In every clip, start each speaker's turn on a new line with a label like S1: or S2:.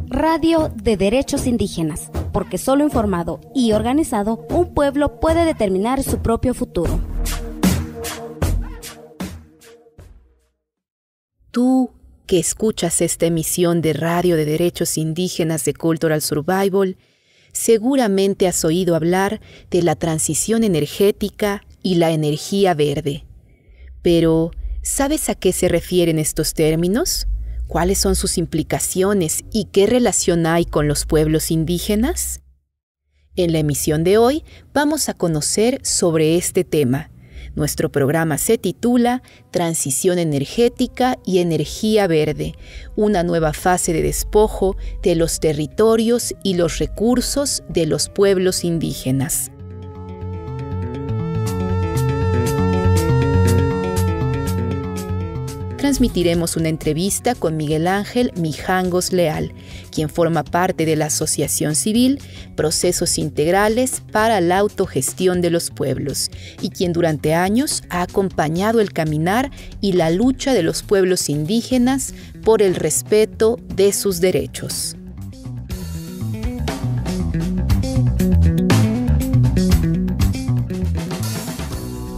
S1: Radio de Derechos Indígenas, porque solo informado y organizado, un pueblo puede determinar su propio futuro.
S2: Tú que escuchas esta emisión de Radio de Derechos Indígenas de Cultural Survival, seguramente has oído hablar de la transición energética y la energía verde. Pero, ¿sabes a qué se refieren estos términos? ¿Cuáles son sus implicaciones y qué relación hay con los pueblos indígenas? En la emisión de hoy vamos a conocer sobre este tema. Nuestro programa se titula Transición energética y energía verde, una nueva fase de despojo de los territorios y los recursos de los pueblos indígenas. Transmitiremos una entrevista con Miguel Ángel Mijangos Leal, quien forma parte de la Asociación Civil Procesos Integrales para la Autogestión de los Pueblos y quien durante años ha acompañado el caminar y la lucha de los pueblos indígenas por el respeto de sus derechos.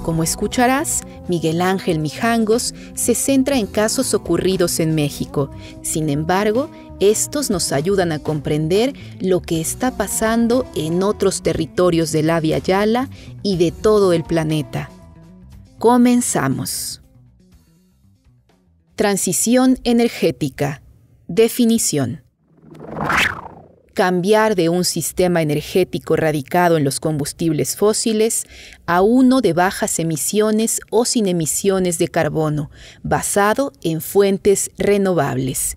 S2: Como escucharás, Miguel Ángel Mijangos se centra en casos ocurridos en México. Sin embargo, estos nos ayudan a comprender lo que está pasando en otros territorios del Abya Yala y de todo el planeta. Comenzamos. Transición energética. Definición. Cambiar de un sistema energético radicado en los combustibles fósiles a uno de bajas emisiones o sin emisiones de carbono, basado en fuentes renovables.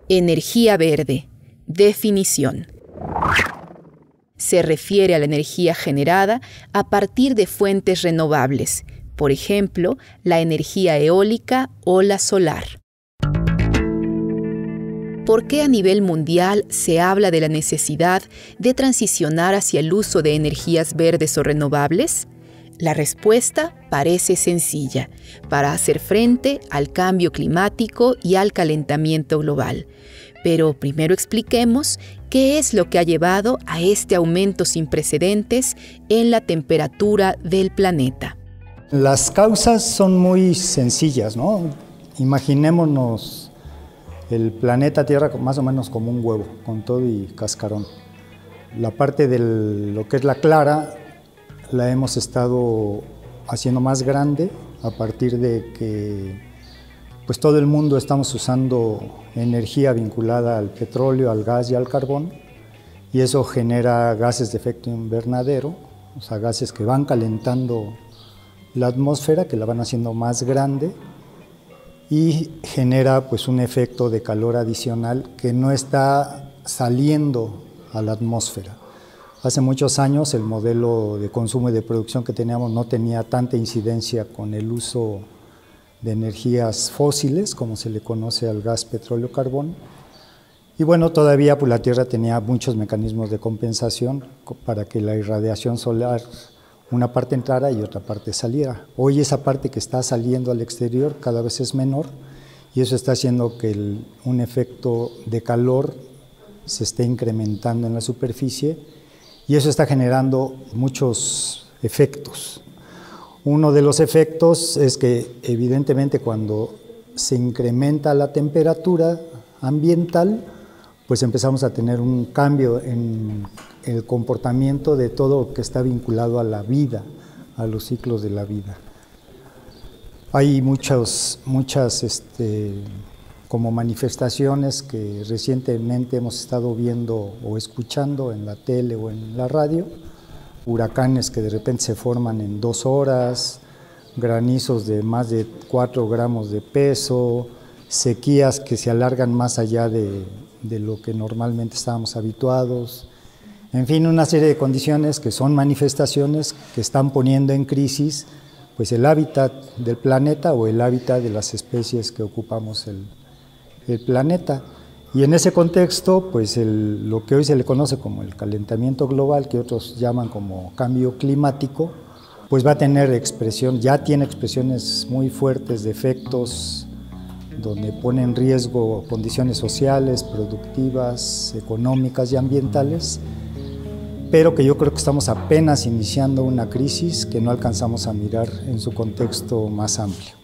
S2: Energía verde. Definición. Se refiere a la energía generada a partir de fuentes renovables, por ejemplo, la energía eólica o la solar. ¿Por qué a nivel mundial se habla de la necesidad de transicionar hacia el uso de energías verdes o renovables? La respuesta parece sencilla: para hacer frente al cambio climático y al calentamiento global. Pero primero expliquemos qué es lo que ha llevado a este aumento sin precedentes en la temperatura del planeta.
S3: Las causas son muy sencillas, ¿no? Imaginémonos el planeta Tierra más o menos como un huevo, con todo y cascarón. La parte de lo que es la clara la hemos estado haciendo más grande a partir de que pues todo el mundo estamos usando energía vinculada al petróleo, al gas y al carbón, y eso genera gases de efecto invernadero, o sea, gases que van calentando la atmósfera, que la van haciendo más grande, y genera pues un efecto de calor adicional que no está saliendo a la atmósfera. Hace muchos años el modelo de consumo y de producción que teníamos no tenía tanta incidencia con el uso de energías fósiles, como se le conoce al gas, petróleo, carbón. Y bueno, todavía pues, la Tierra tenía muchos mecanismos de compensación para que la irradiación solar una parte entrara y otra parte saliera. Hoy esa parte que está saliendo al exterior cada vez es menor y eso está haciendo que un efecto de calor se esté incrementando en la superficie y eso está generando muchos efectos. Uno de los efectos es que evidentemente cuando se incrementa la temperatura ambiental, pues empezamos a tener un cambio en el comportamiento de todo lo que está vinculado a la vida, a los ciclos de la vida. Hay muchas como manifestaciones que recientemente hemos estado viendo o escuchando en la tele o en la radio, huracanes que de repente se forman en 2 horas, granizos de más de 4 gramos de peso, sequías que se alargan más allá de lo que normalmente estábamos habituados. En fin, una serie de condiciones que son manifestaciones que están poniendo en crisis pues, el hábitat del planeta o el hábitat de las especies que ocupamos el planeta. Y en ese contexto, pues lo que hoy se le conoce como el calentamiento global, que otros llaman como cambio climático, pues va a tener expresión, ya tiene expresiones muy fuertes de efectos donde pone en riesgo condiciones sociales, productivas, económicas y ambientales, pero que yo creo que estamos apenas iniciando una crisis que no alcanzamos a mirar en su contexto más amplio.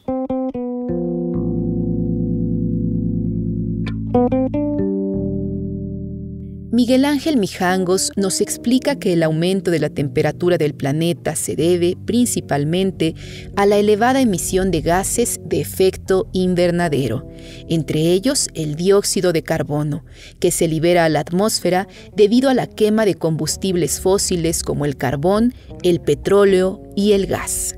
S2: Miguel Ángel Mijangos nos explica que el aumento de la temperatura del planeta se debe principalmente a la elevada emisión de gases de efecto invernadero, entre ellos el dióxido de carbono, que se libera a la atmósfera debido a la quema de combustibles fósiles como el carbón, el petróleo y el gas.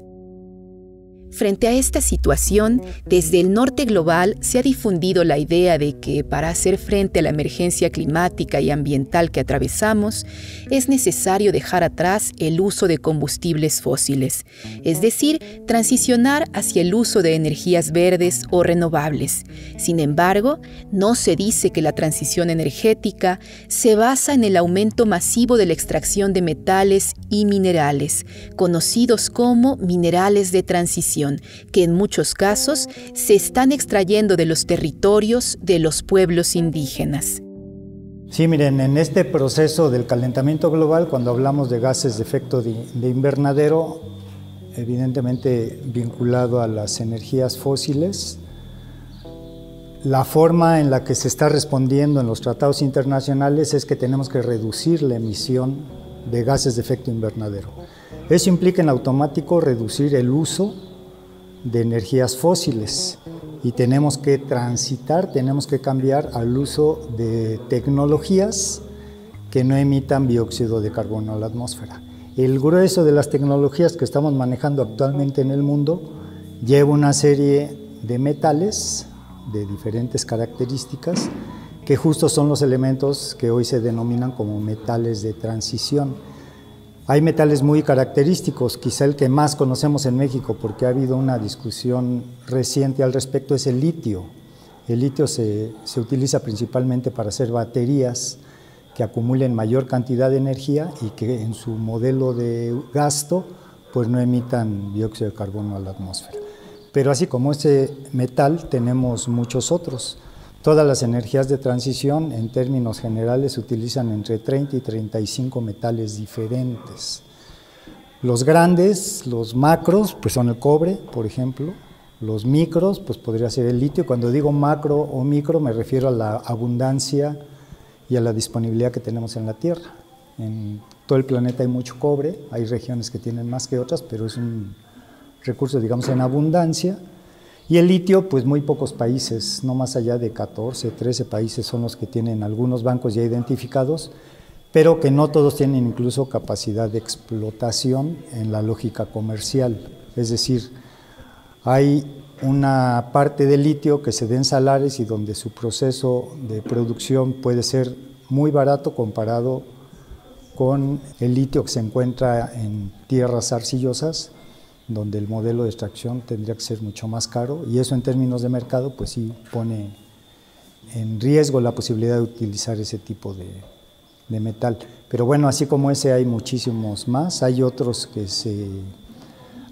S2: Frente a esta situación, desde el norte global se ha difundido la idea de que para hacer frente a la emergencia climática y ambiental que atravesamos, es necesario dejar atrás el uso de combustibles fósiles, es decir, transicionar hacia el uso de energías verdes o renovables. Sin embargo, no se dice que la transición energética se basa en el aumento masivo de la extracción de metales y minerales, conocidos como minerales de transición, que en muchos casos se están extrayendo de los territorios de los pueblos indígenas.
S3: Sí, miren, en este proceso del calentamiento global, cuando hablamos de gases de efecto de invernadero, evidentemente vinculado a las energías fósiles, la forma en la que se está respondiendo en los tratados internacionales es que tenemos que reducir la emisión de gases de efecto invernadero. Eso implica en automático reducir el uso de energías fósiles y tenemos que transitar, tenemos que cambiar al uso de tecnologías que no emitan dióxido de carbono a la atmósfera. El grueso de las tecnologías que estamos manejando actualmente en el mundo lleva una serie de metales de diferentes características que justo son los elementos que hoy se denominan como metales de transición. Hay metales muy característicos, quizá el que más conocemos en México porque ha habido una discusión reciente al respecto es el litio. El litio se utiliza principalmente para hacer baterías que acumulen mayor cantidad de energía y que en su modelo de gasto pues no emitan dióxido de carbono a la atmósfera. Pero así como ese metal tenemos muchos otros. Todas las energías de transición, en términos generales, utilizan entre 30 y 35 metales diferentes. Los grandes, los macros, pues son el cobre, por ejemplo. Los micros, pues podría ser el litio. Cuando digo macro o micro, me refiero a la abundancia y a la disponibilidad que tenemos en la Tierra. En todo el planeta hay mucho cobre, hay regiones que tienen más que otras, pero es un recurso, digamos, en abundancia. Y el litio, pues muy pocos países, no más allá de 14, 13 países son los que tienen algunos bancos ya identificados, pero que no todos tienen incluso capacidad de explotación en la lógica comercial. Es decir, hay una parte del litio que se da en salares y donde su proceso de producción puede ser muy barato comparado con el litio que se encuentra en tierras arcillosas, donde el modelo de extracción tendría que ser mucho más caro, y eso en términos de mercado pues sí pone en riesgo la posibilidad de utilizar ese tipo de metal. Pero bueno, así como ese hay muchísimos más, hay otros que se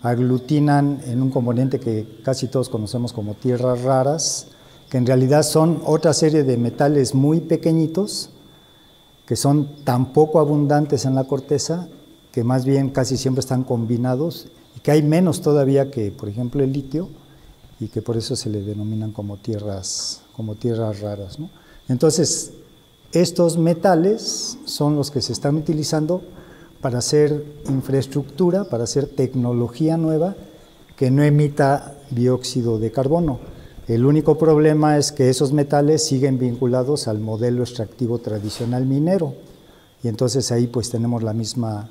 S3: aglutinan en un componente que casi todos conocemos como tierras raras, que en realidad son otra serie de metales muy pequeñitos, que son tan poco abundantes en la corteza, que más bien casi siempre están combinados, y que hay menos todavía que, por ejemplo, el litio, y que por eso se le denominan como tierras raras, ¿no? Entonces, estos metales son los que se están utilizando para hacer infraestructura, para hacer tecnología nueva que no emita dióxido de carbono. El único problema es que esos metales siguen vinculados al modelo extractivo tradicional minero, y entonces ahí pues tenemos la misma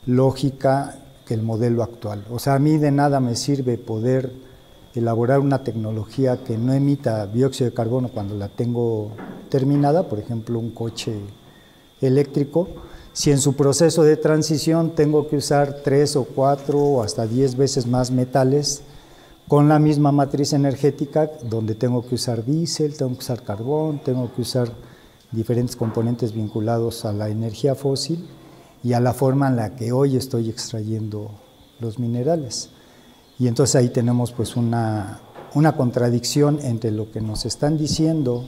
S3: lógica que el modelo actual. O sea, a mí de nada me sirve poder elaborar una tecnología que no emita dióxido de carbono cuando la tengo terminada, por ejemplo, un coche eléctrico, si en su proceso de transición tengo que usar 3 o 4 o hasta 10 veces más metales con la misma matriz energética, donde tengo que usar diésel, tengo que usar carbón, tengo que usar diferentes componentes vinculados a la energía fósil, y a la forma en la que hoy estoy extrayendo los minerales. Y entonces ahí tenemos pues una contradicción entre lo que nos están diciendo,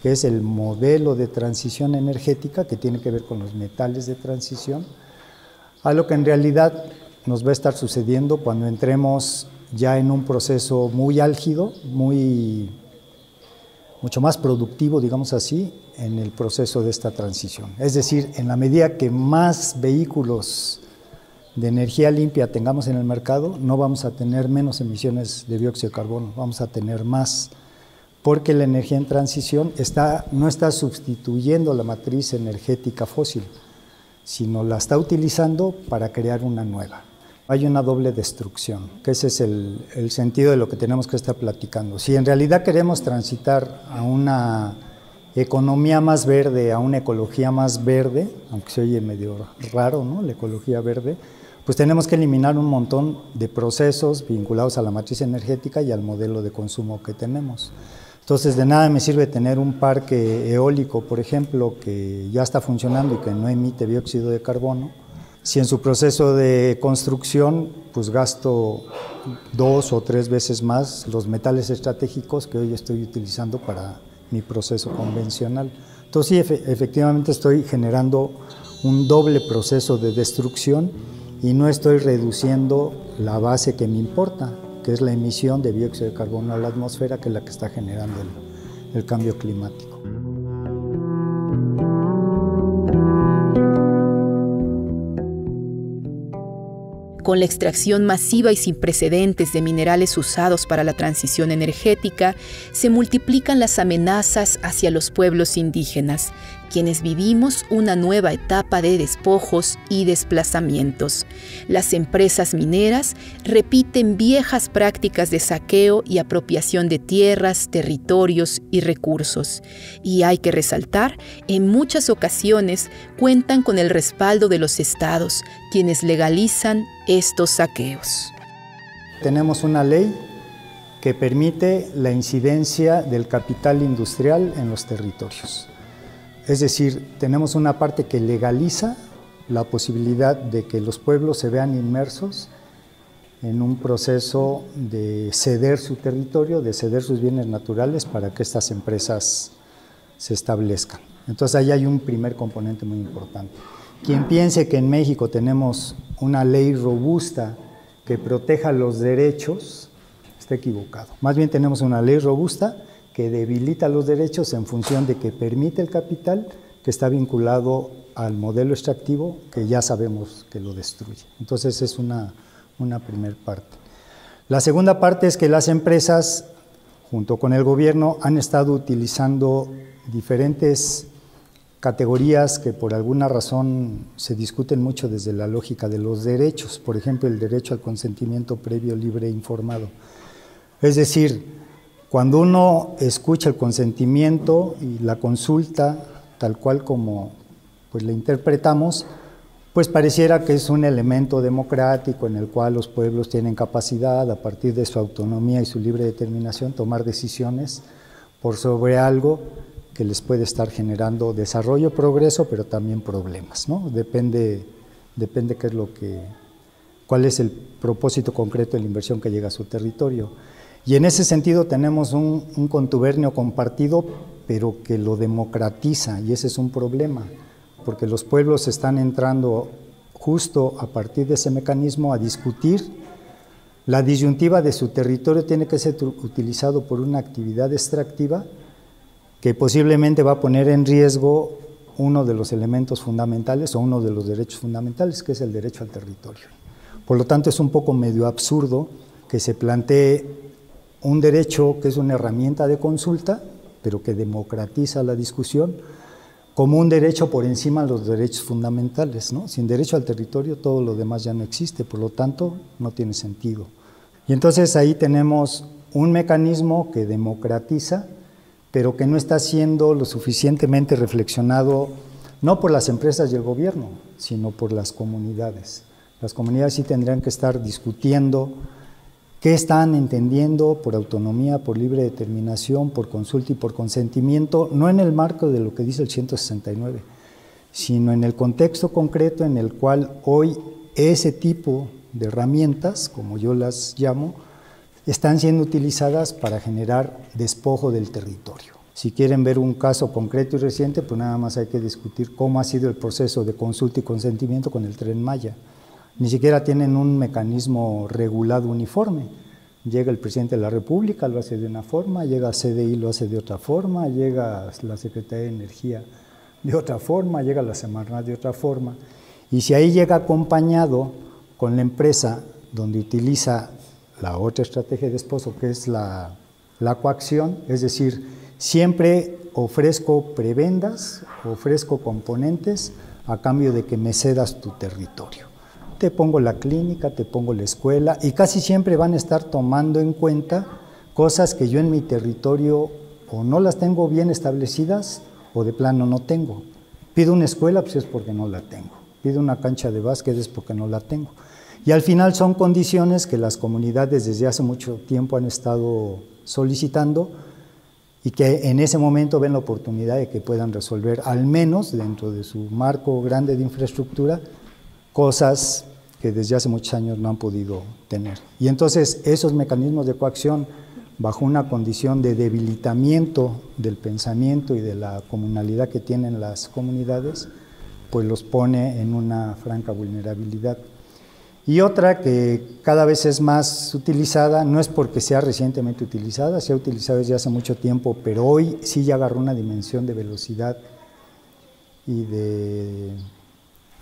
S3: que es el modelo de transición energética, que tiene que ver con los metales de transición, a lo que en realidad nos va a estar sucediendo cuando entremos ya en un proceso muy álgido, mucho más productivo, digamos así, en el proceso de esta transición. Es decir, en la medida que más vehículos de energía limpia tengamos en el mercado, no vamos a tener menos emisiones de dióxido de carbono, vamos a tener más, porque la energía en transición no está sustituyendo la matriz energética fósil, sino la está utilizando para crear una nueva. Hay una doble destrucción, que ese es el sentido de lo que tenemos que estar platicando. Si en realidad queremos transitar a una economía más verde, a una ecología más verde, aunque se oye medio raro, ¿no?, la ecología verde, pues tenemos que eliminar un montón de procesos vinculados a la matriz energética y al modelo de consumo que tenemos. Entonces, de nada me sirve tener un parque eólico, por ejemplo, que ya está funcionando y que no emite dióxido de carbono, si en su proceso de construcción pues gasto 2 o 3 veces más los metales estratégicos que hoy estoy utilizando para mi proceso convencional. Entonces sí, efectivamente estoy generando un doble proceso de destrucción y no estoy reduciendo la base que me importa, que es la emisión de dióxido de carbono a la atmósfera, que es la que está generando el cambio climático.
S2: Con la extracción masiva y sin precedentes de minerales usados para la transición energética, se multiplican las amenazas hacia los pueblos indígenas, quienes vivimos una nueva etapa de despojos y desplazamientos. Las empresas mineras repiten viejas prácticas de saqueo y apropiación de tierras, territorios y recursos. Y hay que resaltar, en muchas ocasiones cuentan con el respaldo de los estados, quienes legalizan estos saqueos.
S3: Tenemos una ley que permite la incidencia del capital industrial en los territorios. Es decir, tenemos una parte que legaliza la posibilidad de que los pueblos se vean inmersos en un proceso de ceder su territorio, de ceder sus bienes naturales para que estas empresas se establezcan. Entonces ahí hay un primer componente muy importante. Quien piense que en México tenemos una ley robusta que proteja los derechos, está equivocado. Más bien tenemos una ley robusta que debilita los derechos en función de que permite el capital que está vinculado al modelo extractivo que ya sabemos que lo destruye. Entonces es una primera parte. La segunda parte es que las empresas, junto con el gobierno, han estado utilizando diferentes categorías que por alguna razón se discuten mucho desde la lógica de los derechos, por ejemplo, el derecho al consentimiento previo, libre e informado. Es decir, cuando uno escucha el consentimiento y la consulta, tal cual como pues la interpretamos, pues pareciera que es un elemento democrático en el cual los pueblos tienen capacidad, a partir de su autonomía y su libre determinación, tomar decisiones por sobre algo que les puede estar generando desarrollo, progreso, pero también problemas, ¿no? Depende qué es cuál es el propósito concreto de la inversión que llega a su territorio. Y en ese sentido tenemos un contubernio compartido, pero que lo democratiza, y ese es un problema, porque los pueblos están entrando justo a partir de ese mecanismo a discutir la disyuntiva de su territorio tiene que ser utilizado por una actividad extractiva que posiblemente va a poner en riesgo uno de los elementos fundamentales o uno de los derechos fundamentales, que es el derecho al territorio. Por lo tanto, es un poco medio absurdo que se plantee un derecho que es una herramienta de consulta, pero que democratiza la discusión, como un derecho por encima de los derechos fundamentales, ¿no? Sin derecho al territorio, todo lo demás ya no existe, por lo tanto, no tiene sentido. Y entonces ahí tenemos un mecanismo que democratiza, pero que no está siendo lo suficientemente reflexionado, no por las empresas y el gobierno, sino por las comunidades. Las comunidades sí tendrían que estar discutiendo qué están entendiendo por autonomía, por libre determinación, por consulta y por consentimiento, no en el marco de lo que dice el 169, sino en el contexto concreto en el cual hoy ese tipo de herramientas, como yo las llamo, están siendo utilizadas para generar despojo del territorio. Si quieren ver un caso concreto y reciente, pues nada más hay que discutir cómo ha sido el proceso de consulta y consentimiento con el Tren Maya. Ni siquiera tienen un mecanismo regulado uniforme. Llega el presidente de la República, lo hace de una forma, llega a CDI, lo hace de otra forma, llega a la Secretaría de Energía de otra forma, llega a la Semarnat de otra forma. Y si ahí llega acompañado con la empresa donde utiliza la otra estrategia de esposo, que es la coacción, es decir, siempre ofrezco prebendas, ofrezco componentes a cambio de que me cedas tu territorio. Te pongo la clínica, te pongo la escuela y casi siempre van a estar tomando en cuenta cosas que yo en mi territorio o no las tengo bien establecidas o de plano no tengo. Pido una escuela, pues es porque no la tengo. Pido una cancha de básquet, es porque no la tengo. Y al final son condiciones que las comunidades desde hace mucho tiempo han estado solicitando y que en ese momento ven la oportunidad de que puedan resolver, al menos dentro de su marco grande de infraestructura, cosas que desde hace muchos años no han podido tener. Y entonces esos mecanismos de coacción, bajo una condición de debilitamiento del pensamiento y de la comunalidad que tienen las comunidades, pues los pone en una franca vulnerabilidad. Y otra que cada vez es más utilizada, no es porque sea recientemente utilizada, se ha utilizado desde hace mucho tiempo, pero hoy sí ya agarró una dimensión de velocidad y de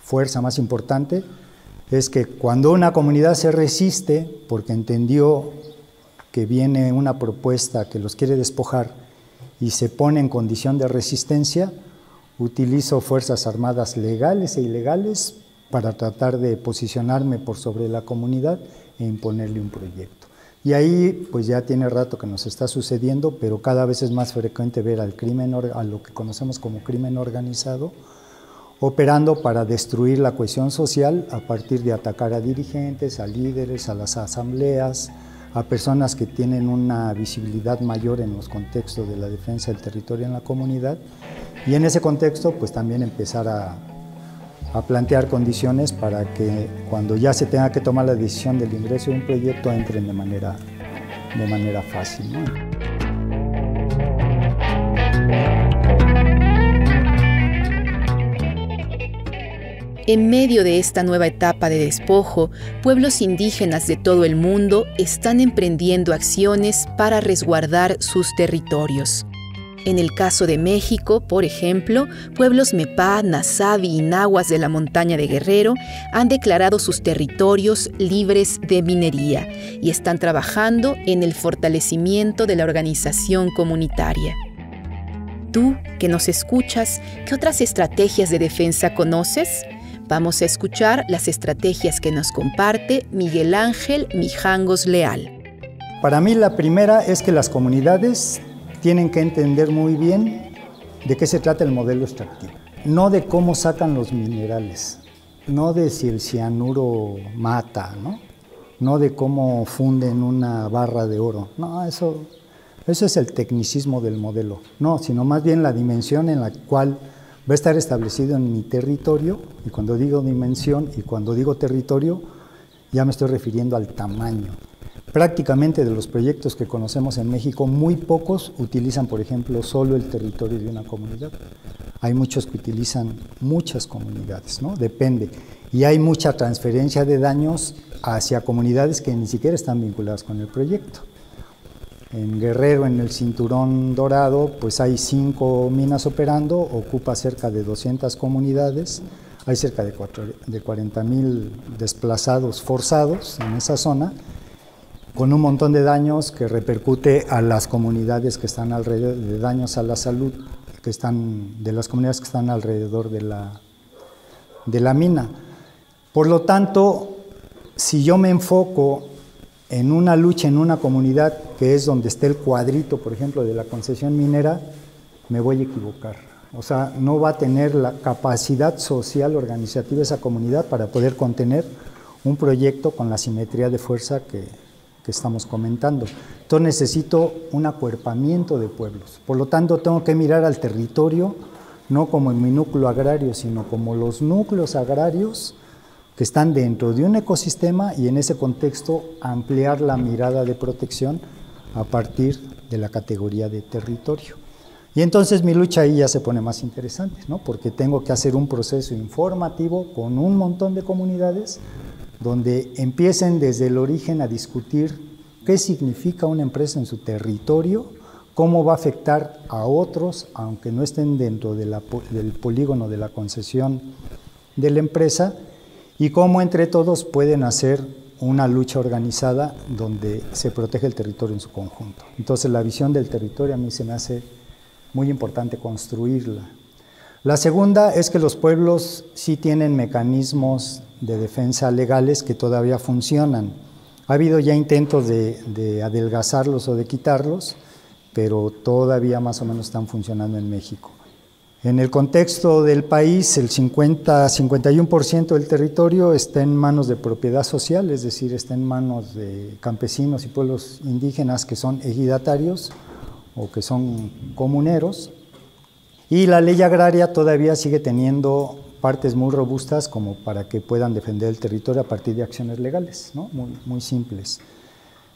S3: fuerza más importante, es que cuando una comunidad se resiste porque entendió que viene una propuesta que los quiere despojar y se pone en condición de resistencia, utilizo fuerzas armadas legales e ilegales para tratar de posicionarme por sobre la comunidad e imponerle un proyecto. Y ahí pues ya tiene rato que nos está sucediendo, pero cada vez es más frecuente ver al crimen, a lo que conocemos como crimen organizado, operando para destruir la cohesión social a partir de atacar a dirigentes, a líderes, a las asambleas, a personas que tienen una visibilidad mayor en los contextos de la defensa del territorio en la comunidad, y en ese contexto pues también empezar a plantear condiciones para que cuando ya se tenga que tomar la decisión del ingreso de un proyecto entren de manera fácil, ¿no?
S2: En medio de esta nueva etapa de despojo, pueblos indígenas de todo el mundo están emprendiendo acciones para resguardar sus territorios. En el caso de México, por ejemplo, pueblos Mepá, Nazavi y Nahuas de la montaña de Guerrero han declarado sus territorios libres de minería y están trabajando en el fortalecimiento de la organización comunitaria. Tú, que nos escuchas, ¿qué otras estrategias de defensa conoces? Vamos a escuchar las estrategias que nos comparte Miguel Ángel Mijangos Leal.
S3: Para mí la primera es que las comunidades tienen que entender muy bien de qué se trata el modelo extractivo. No de cómo sacan los minerales, no de si el cianuro mata, no de cómo funden una barra de oro. No, eso es el tecnicismo del modelo. No, sino más bien la dimensión en la cual va a estar establecido en mi territorio, y cuando digo dimensión y cuando digo territorio, ya me estoy refiriendo al tamaño. Prácticamente de los proyectos que conocemos en México, muy pocos utilizan, por ejemplo, solo el territorio de una comunidad. Hay muchos que utilizan muchas comunidades, ¿no? Depende. Y hay mucha transferencia de daños hacia comunidades que ni siquiera están vinculadas con el proyecto. En Guerrero, en el Cinturón Dorado, pues hay 5 minas operando, ocupa cerca de 200 comunidades, hay cerca de 40,000 desplazados forzados en esa zona, con un montón de daños que repercute a las comunidades que están alrededor, de daños a la salud, de las comunidades que están alrededor de la mina. Por lo tanto, si yo me enfoco en una lucha en una comunidad que es donde esté el cuadrito, por ejemplo, de la concesión minera, me voy a equivocar. O sea, no va a tener la capacidad social organizativa esa comunidad para poder contener un proyecto con la simetría de fuerza que estamos comentando. Entonces necesito un acuerpamiento de pueblos. Por lo tanto, tengo que mirar al territorio no como mi núcleo agrario, sino como los núcleos agrarios que están dentro de un ecosistema y en ese contexto ampliar la mirada de protección a partir de la categoría de territorio. Y entonces mi lucha ahí ya se pone más interesante, ¿no? Porque tengo que hacer un proceso informativo con un montón de comunidades donde empiecen desde el origen a discutir qué significa una empresa en su territorio, cómo va a afectar a otros, aunque no estén dentro de del polígono de la concesión de la empresa, y cómo entre todos pueden hacer una lucha organizada donde se protege el territorio en su conjunto. Entonces la visión del territorio a mí se me hace muy importante construirla. La segunda es que los pueblos sí tienen mecanismos de defensa legales que todavía funcionan. Ha habido ya intentos de adelgazarlos o de quitarlos, pero todavía más o menos están funcionando en México. En el contexto del país, el 51% del territorio está en manos de propiedad social, es decir, está en manos de campesinos y pueblos indígenas que son ejidatarios o que son comuneros. Y la ley agraria todavía sigue teniendo partes muy robustas como para que puedan defender el territorio a partir de acciones legales, ¿no? Muy simples.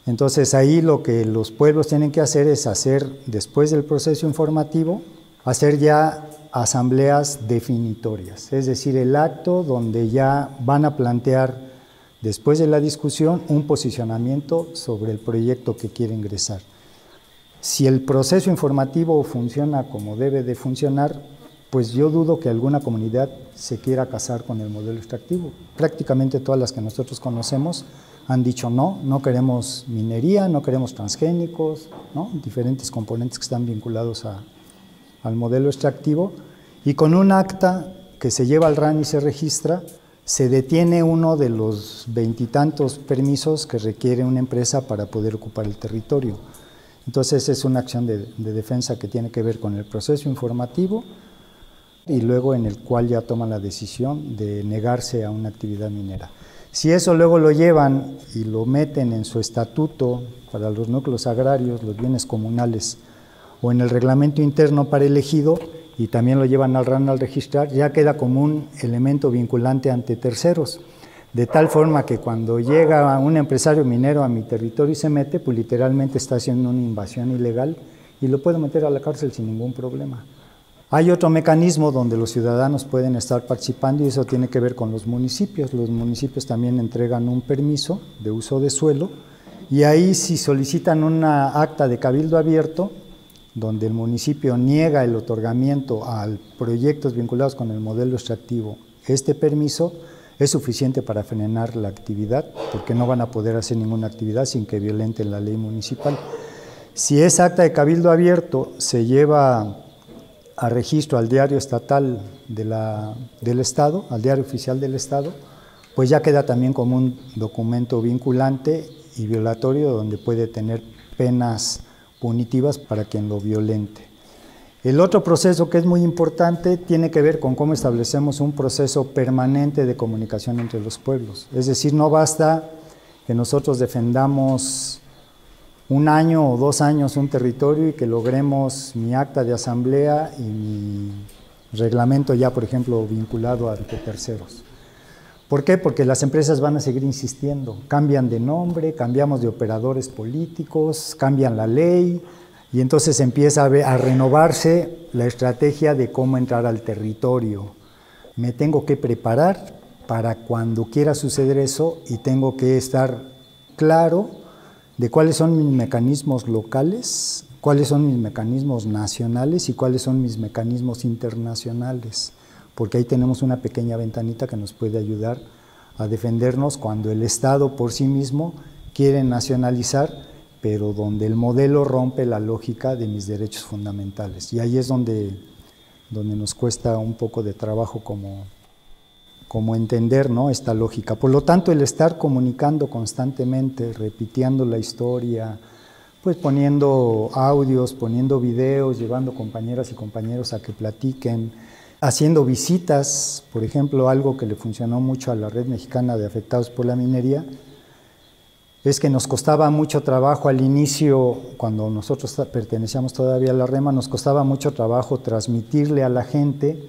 S3: Entonces ahí lo que los pueblos tienen que hacer es hacer, después del proceso informativo, hacer ya asambleas definitorias, es decir, el acto donde ya van a plantear, después de la discusión, un posicionamiento sobre el proyecto que quiere ingresar. Si el proceso informativo funciona como debe de funcionar, pues yo dudo que alguna comunidad se quiera casar con el modelo extractivo. Prácticamente todas las que nosotros conocemos han dicho no queremos minería, no queremos transgénicos, ¿no? Diferentes componentes que están vinculados al modelo extractivo, y con un acta que se lleva al RAN y se registra, se detiene uno de los 20 y tantos permisos que requiere una empresa para poder ocupar el territorio. Entonces es una acción de defensa que tiene que ver con el proceso informativo y luego en el cual ya toman la decisión de negarse a una actividad minera. Si eso luego lo llevan y lo meten en su estatuto para los núcleos agrarios, los bienes comunales, o en el reglamento interno para el ejido, y también lo llevan al RAN al registrar, ya queda como un elemento vinculante ante terceros, de tal forma que cuando llega un empresario minero a mi territorio y se mete, pues literalmente está haciendo una invasión ilegal y lo puedo meter a la cárcel sin ningún problema. Hay otro mecanismo donde los ciudadanos pueden estar participando y eso tiene que ver con los municipios. Los municipios también entregan un permiso de uso de suelo y ahí si solicitan una acta de cabildo abierto, donde el municipio niega el otorgamiento a proyectos vinculados con el modelo extractivo, este permiso es suficiente para frenar la actividad, porque no van a poder hacer ninguna actividad sin que violenten la ley municipal. Si esa acta de cabildo abierto se lleva a registro al diario estatal del Estado, al diario oficial del Estado, pues ya queda también como un documento vinculante y violatorio donde puede tener penas punitivas para quien lo violente. El otro proceso que es muy importante tiene que ver con cómo establecemos un proceso permanente de comunicación entre los pueblos. Es decir, no basta que nosotros defendamos 1 año o 2 años un territorio y que logremos mi acta de asamblea y mi reglamento ya, por ejemplo, vinculado ante terceros. ¿Por qué? Porque las empresas van a seguir insistiendo, cambian de nombre, cambiamos de operadores políticos, cambian la ley y entonces empieza a renovarse la estrategia de cómo entrar al territorio. Me tengo que preparar para cuando quiera suceder eso y tengo que estar claro de cuáles son mis mecanismos locales, cuáles son mis mecanismos nacionales y cuáles son mis mecanismos internacionales. Porque ahí tenemos una pequeña ventanita que nos puede ayudar a defendernos cuando el Estado por sí mismo quiere nacionalizar, pero donde el modelo rompe la lógica de mis derechos fundamentales. Y ahí es donde nos cuesta un poco de trabajo como entender, ¿no?, esta lógica. Por lo tanto, el estar comunicando constantemente, repitiendo la historia, pues poniendo audios, poniendo videos, llevando compañeras y compañeros a que platiquen, haciendo visitas, por ejemplo, algo que le funcionó mucho a la Red Mexicana de Afectados por la Minería, es que nos costaba mucho trabajo al inicio, cuando nosotros pertenecíamos todavía a la REMA, nos costaba mucho trabajo transmitirle a la gente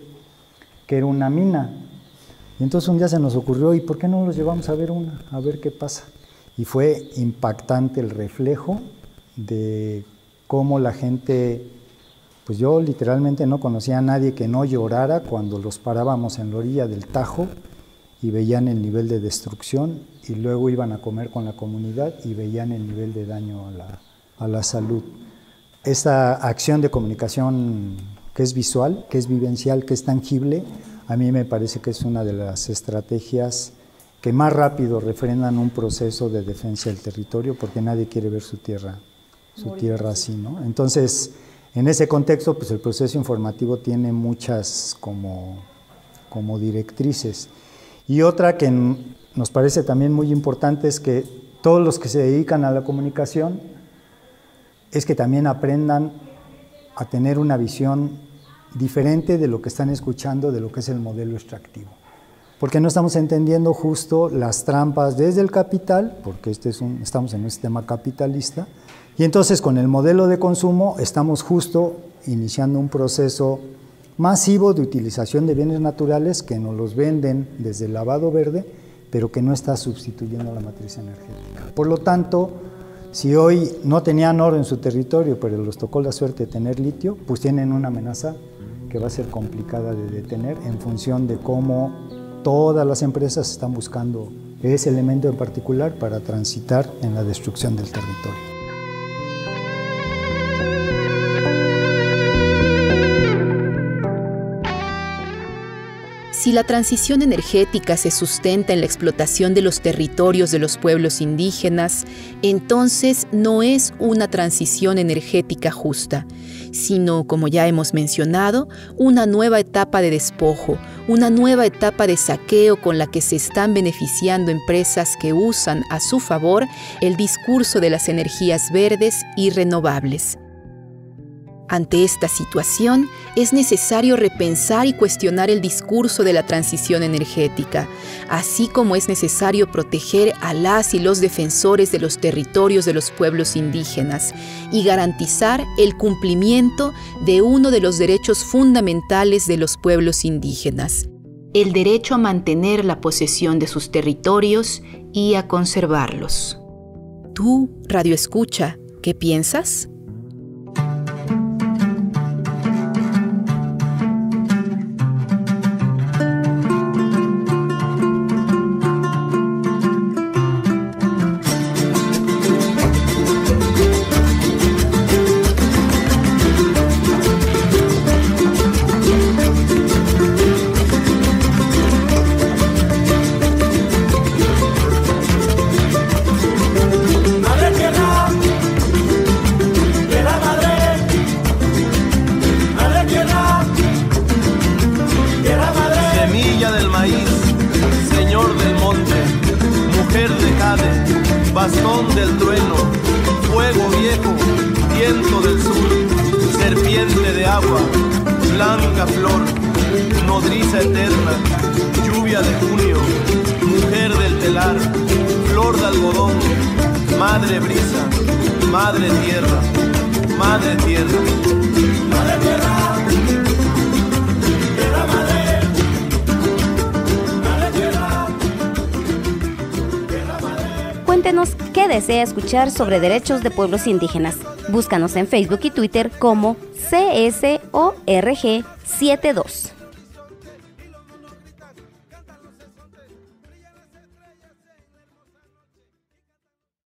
S3: que era una mina. Y entonces un día se nos ocurrió, ¿y por qué no los llevamos a ver una? A ver qué pasa. Y fue impactante el reflejo de cómo la gente, pues yo literalmente no conocía a nadie que no llorara cuando los parábamos en la orilla del Tajo y veían el nivel de destrucción, y luego iban a comer con la comunidad y veían el nivel de daño a la salud. Esta acción de comunicación que es visual, que es vivencial, que es tangible, a mí me parece que es una de las estrategias que más rápido refrendan un proceso de defensa del territorio, porque nadie quiere ver su tierra así, ¿no? Entonces, en ese contexto, pues el proceso informativo tiene muchas como directrices. Y otra que nos parece también muy importante es que todos los que se dedican a la comunicación es que también aprendan a tener una visión diferente de lo que están escuchando, de lo que es el modelo extractivo. Porque no estamos entendiendo justo las trampas desde el capital, porque estamos en un sistema capitalista, y entonces con el modelo de consumo estamos justo iniciando un proceso masivo de utilización de bienes naturales que nos los venden desde el lavado verde, pero que no está sustituyendo la matriz energética. Por lo tanto, si hoy no tenían oro en su territorio, pero les tocó la suerte de tener litio, pues tienen una amenaza que va a ser complicada de detener en función de cómo todas las empresas están buscando ese elemento en particular para transitar en la destrucción del territorio.
S2: Si la transición energética se sustenta en la explotación de los territorios de los pueblos indígenas, entonces no es una transición energética justa, sino, como ya hemos mencionado, una nueva etapa de despojo, una nueva etapa de saqueo con la que se están beneficiando empresas que usan a su favor el discurso de las energías verdes y renovables. Ante esta situación, es necesario repensar y cuestionar el discurso de la transición energética, así como es necesario proteger a las y los defensores de los territorios de los pueblos indígenas y garantizar el cumplimiento de uno de los derechos fundamentales de los pueblos indígenas: el derecho a mantener la posesión de sus territorios y a conservarlos. Tú, Radio Escucha, ¿qué piensas?
S4: Bastón del trueno, fuego viejo, viento del sur, serpiente de agua, blanca flor, nodriza eterna, lluvia de junio, mujer del telar, flor de algodón, madre brisa, madre tierra, madre tierra, madre tierra.
S1: Cuéntenos qué desea escuchar sobre derechos de pueblos indígenas. Búscanos en Facebook y Twitter como CSORG72.